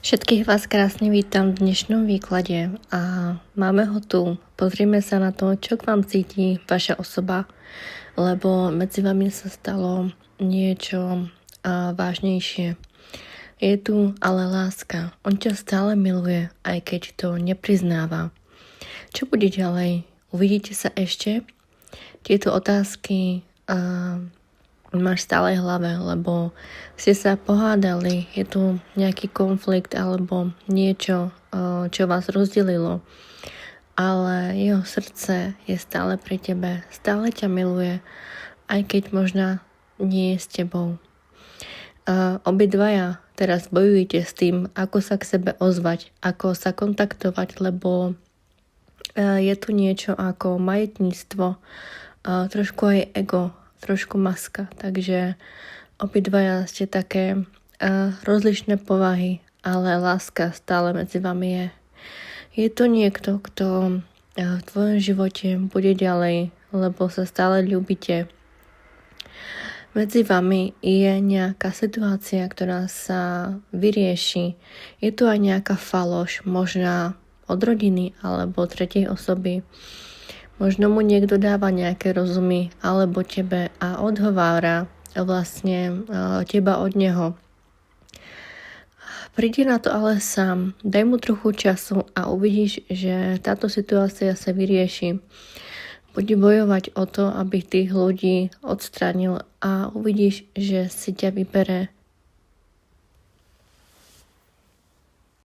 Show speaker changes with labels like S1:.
S1: Všetkých vás krásne vítam v dnešnom výklade a máme ho tu. Pozrieme sa na to, čo k vám cíti vaša osoba, lebo medzi vami sa stalo niečo vážnejšie. Je tu ale láska. On ťa stále miluje, aj keď to nepriznáva. Čo bude ďalej? Uvidíte sa ešte? Tieto otázky máš stále v hlave, lebo ste sa pohádali, je tu nejaký konflikt alebo niečo, čo vás rozdelilo. Ale jeho srdce je stále pri tebe, stále ťa miluje, aj keď možno nie je s tebou. Obidvaja teraz bojujete s tým, ako sa k sebe ozvať, ako sa kontaktovať, lebo je tu niečo ako majetníctvo, trošku aj ego, trošku maska, takže obidvaja ste také rozlišné povahy, ale láska stále medzi vami je. Je to niekto, kto v tvojom živote bude ďalej, lebo sa stále ľúbite. Medzi vami je nejaká situácia, ktorá sa vyrieši. Je tu aj nejaká faloš, možná od rodiny alebo tretej osoby. Možno mu niekto dáva nejaké rozumy alebo tebe a odhovára vlastne teba od neho. Prídi na to ale sám, daj mu trochu času a uvidíš, že táto situácia sa vyrieši. Buď bojovať o to, aby tých ľudí odstránil a uvidíš, že si ťa vybere